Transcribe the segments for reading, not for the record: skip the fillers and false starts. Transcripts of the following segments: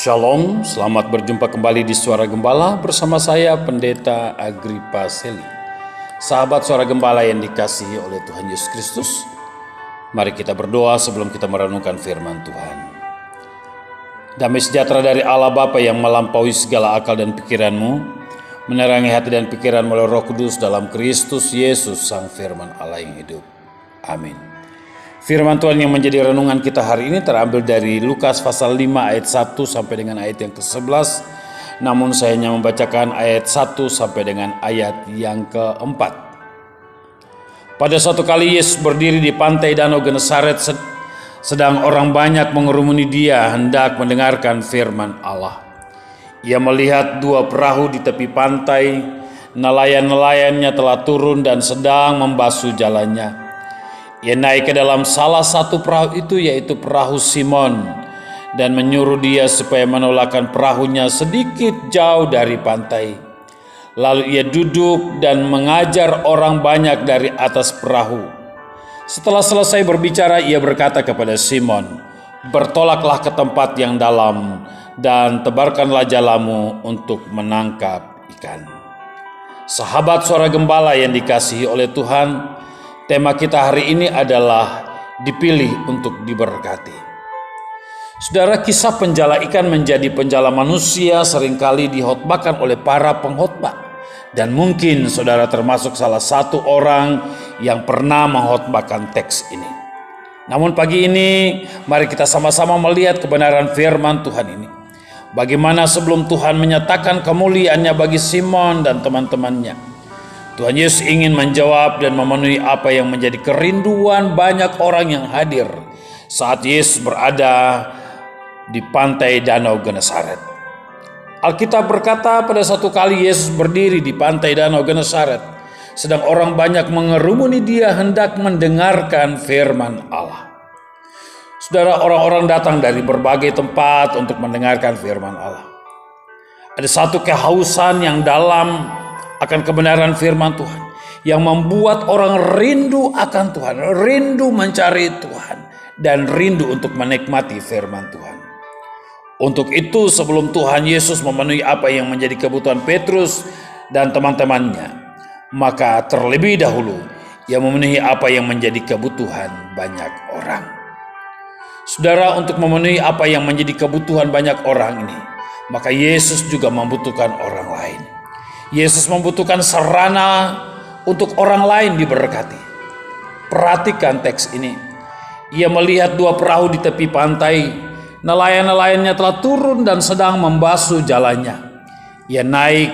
Shalom, selamat berjumpa kembali di Suara Gembala bersama saya Pendeta Agripa Seli. Sahabat Suara Gembala yang dikasihi oleh Tuhan Yesus Kristus, mari kita berdoa sebelum kita merenungkan firman Tuhan. Damai sejahtera dari Allah Bapa yang melampaui segala akal dan pikiranmu, menerangi hati dan pikiran melalui Roh Kudus dalam Kristus Yesus Sang Firman Allah yang hidup. Amin. Firman Tuhan yang menjadi renungan kita hari ini terambil dari Lukas pasal 5 ayat 1 sampai dengan ayat yang ke-11. Namun saya hanya membacakan ayat 1 sampai dengan ayat yang ke-4. Pada suatu kali Yesus berdiri di pantai Danau Genesaret, sedang orang banyak mengerumuni dia hendak mendengarkan firman Allah. Ia melihat dua perahu di tepi pantai, nelayan-nelayannya telah turun dan sedang membasuh jalannya. Ia naik ke dalam salah satu perahu itu, yaitu perahu Simon, dan menyuruh dia supaya menolakkan perahunya sedikit jauh dari pantai. Lalu ia duduk dan mengajar orang banyak dari atas perahu. Setelah selesai berbicara, ia berkata kepada Simon, "Bertolaklah ke tempat yang dalam dan tebarkanlah jalamu untuk menangkap ikan." Sahabat Suara Gembala yang dikasihi oleh Tuhan, tema kita hari ini adalah dipilih untuk diberkati. Saudara, kisah penjala ikan menjadi penjala manusia seringkali dihotbahkan oleh para pengkhotbah. Dan mungkin saudara termasuk salah satu orang yang pernah menghotbahkan teks ini. Namun pagi ini mari kita sama-sama melihat kebenaran firman Tuhan ini. Bagaimana sebelum Tuhan menyatakan kemuliaannya bagi Simon dan teman-temannya, Tuhan Yesus ingin menjawab dan memenuhi apa yang menjadi kerinduan banyak orang yang hadir saat Yesus berada di pantai Danau Genesaret. Alkitab berkata pada satu kali Yesus berdiri di pantai Danau Genesaret, sedang orang banyak mengerumuni dia hendak mendengarkan firman Allah. Saudara, orang-orang datang dari berbagai tempat untuk mendengarkan firman Allah. Ada satu kehausan yang dalam akan kebenaran firman Tuhan yang membuat orang rindu akan Tuhan, rindu mencari Tuhan, dan rindu untuk menikmati firman Tuhan. Untuk itu sebelum Tuhan Yesus memenuhi apa yang menjadi kebutuhan Petrus dan teman-temannya, maka terlebih dahulu ia memenuhi apa yang menjadi kebutuhan banyak orang. Saudara, untuk memenuhi apa yang menjadi kebutuhan banyak orang ini, maka Yesus juga membutuhkan orang lain. Yesus membutuhkan sarana untuk orang lain diberkati. Perhatikan teks ini. Ia melihat dua perahu di tepi pantai. Nelayan-nelayannya telah turun dan sedang membasuh jalannya. Ia naik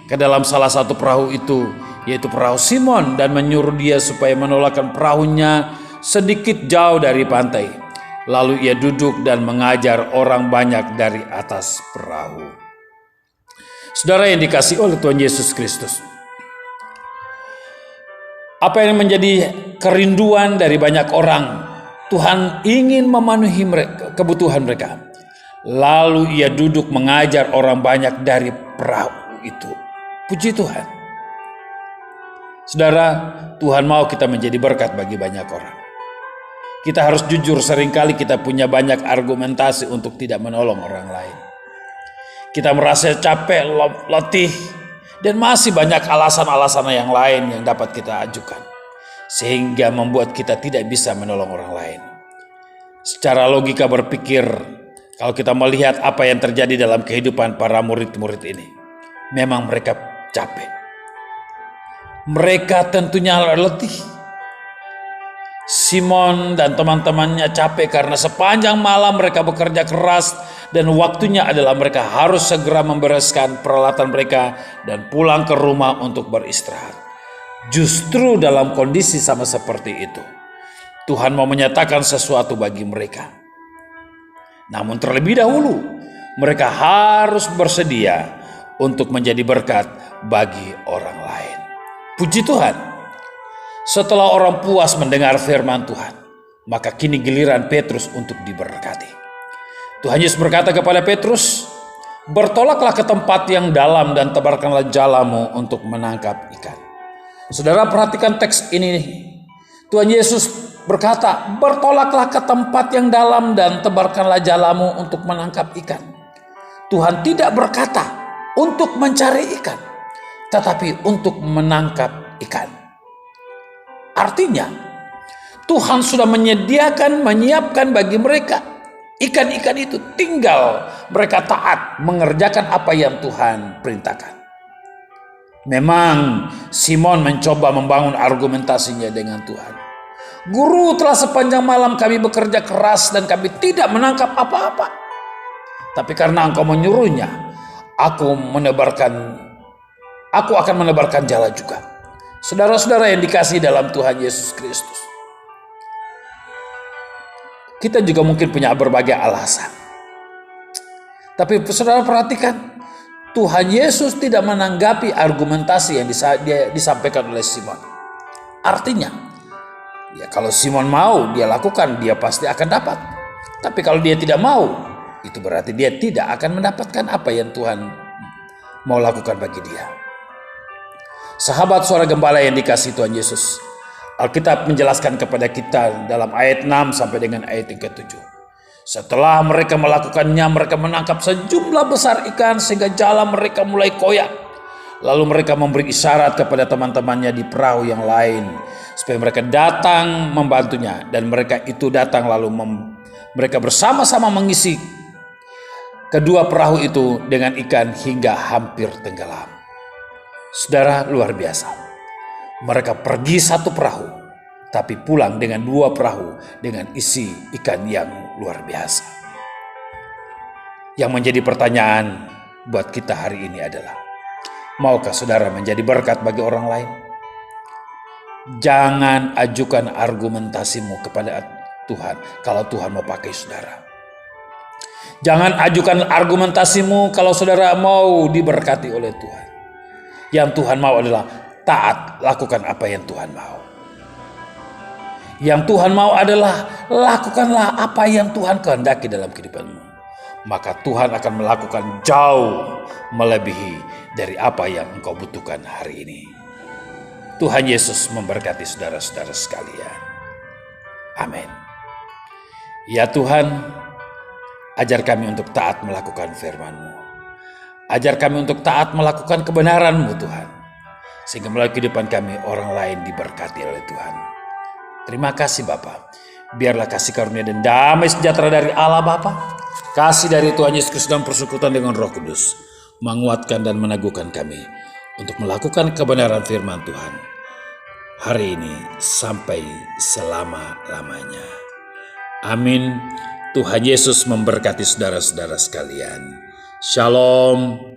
ke dalam salah satu perahu itu, yaitu perahu Simon, dan menyuruh dia supaya menolakkan perahunya sedikit jauh dari pantai. Lalu ia duduk dan mengajar orang banyak dari atas perahu. Saudara yang dikasihi oleh Tuhan Yesus Kristus, apa yang menjadi kerinduan dari banyak orang, Tuhan ingin memenuhi kebutuhan mereka. Lalu ia duduk mengajar orang banyak dari perahu itu. Puji Tuhan. Saudara, Tuhan mau kita menjadi berkat bagi banyak orang. Kita harus jujur, seringkali kita punya banyak argumentasi untuk tidak menolong orang lain. Kita merasa capek, letih, dan masih banyak alasan-alasan yang lain yang dapat kita ajukan, sehingga membuat kita tidak bisa menolong orang lain. Secara logika berpikir, kalau kita melihat apa yang terjadi dalam kehidupan para murid-murid ini, memang mereka capek. Mereka tentunya letih. Simon dan teman-temannya capek karena sepanjang malam mereka bekerja keras, dan waktunya adalah mereka harus segera membereskan peralatan mereka dan pulang ke rumah untuk beristirahat. Justru dalam kondisi sama seperti itu, Tuhan mau menyatakan sesuatu bagi mereka. Namun terlebih dahulu, mereka harus bersedia untuk menjadi berkat bagi orang lain. Puji Tuhan. Setelah orang puas mendengar firman Tuhan, maka kini giliran Petrus untuk diberkati. Tuhan Yesus berkata kepada Petrus, "Bertolaklah ke tempat yang dalam dan tebarkanlah jalamu untuk menangkap ikan." Saudara, perhatikan teks ini. Tuhan Yesus berkata, "Bertolaklah ke tempat yang dalam dan tebarkanlah jalamu untuk menangkap ikan." Tuhan tidak berkata untuk mencari ikan, tetapi untuk menangkap ikan. Artinya, Tuhan sudah menyiapkan bagi mereka ikan-ikan itu, tinggal mereka taat mengerjakan apa yang Tuhan perintahkan. Memang Simon mencoba membangun argumentasinya dengan Tuhan. Guru, telah sepanjang malam kami bekerja keras dan kami tidak menangkap apa-apa. Tapi karena engkau menyuruhnya, aku akan menebarkan jala juga. Saudara-saudara yang dikasihi dalam Tuhan Yesus Kristus, kita juga mungkin punya berbagai alasan. Tapi saudara perhatikan, Tuhan Yesus tidak menanggapi argumentasi yang disampaikan oleh Simon. Artinya, ya kalau Simon mau, dia lakukan, dia pasti akan dapat. Tapi kalau dia tidak mau, itu berarti dia tidak akan mendapatkan apa yang Tuhan mau lakukan bagi dia. Sahabat Suara Gembala yang dikasihi Tuhan Yesus, Alkitab menjelaskan kepada kita dalam ayat 6 sampai dengan ayat yang ke-7. Setelah mereka melakukannya, mereka menangkap sejumlah besar ikan sehingga jala mereka mulai koyak. Lalu mereka memberi isyarat kepada teman-temannya di perahu yang lain supaya mereka datang membantunya, dan mereka itu datang lalu mereka bersama-sama mengisi kedua perahu itu dengan ikan hingga hampir tenggelam. Saudara, luar biasa. Mereka pergi satu perahu, tapi pulang dengan dua perahu dengan isi ikan yang luar biasa. Yang menjadi pertanyaan buat kita hari ini adalah, maukah saudara menjadi berkat bagi orang lain? Jangan ajukan argumentasimu kepada Tuhan kalau Tuhan mau pakai saudara. Jangan ajukan argumentasimu kalau saudara mau diberkati oleh Tuhan. Yang Tuhan mau adalah taat, lakukan apa yang Tuhan mau. Yang Tuhan mau adalah lakukanlah apa yang Tuhan kehendaki dalam kehidupanmu. Maka Tuhan akan melakukan jauh melebihi dari apa yang engkau butuhkan hari ini. Tuhan Yesus memberkati saudara-saudara sekalian. Amin. Ya Tuhan, ajar kami untuk taat melakukan firman-Mu. Ajar kami untuk taat melakukan kebenaran-Mu Tuhan. Sehingga melalui kehidupan kami orang lain diberkati oleh Tuhan. Terima kasih Bapa. Biarlah kasih karunia dan damai sejahtera dari Allah Bapa, kasih dari Tuhan Yesus Kristus dan persekutuan dengan Roh Kudus menguatkan dan meneguhkan kami untuk melakukan kebenaran firman Tuhan hari ini sampai selama-lamanya. Amin. Tuhan Yesus memberkati saudara-saudara sekalian. Shalom.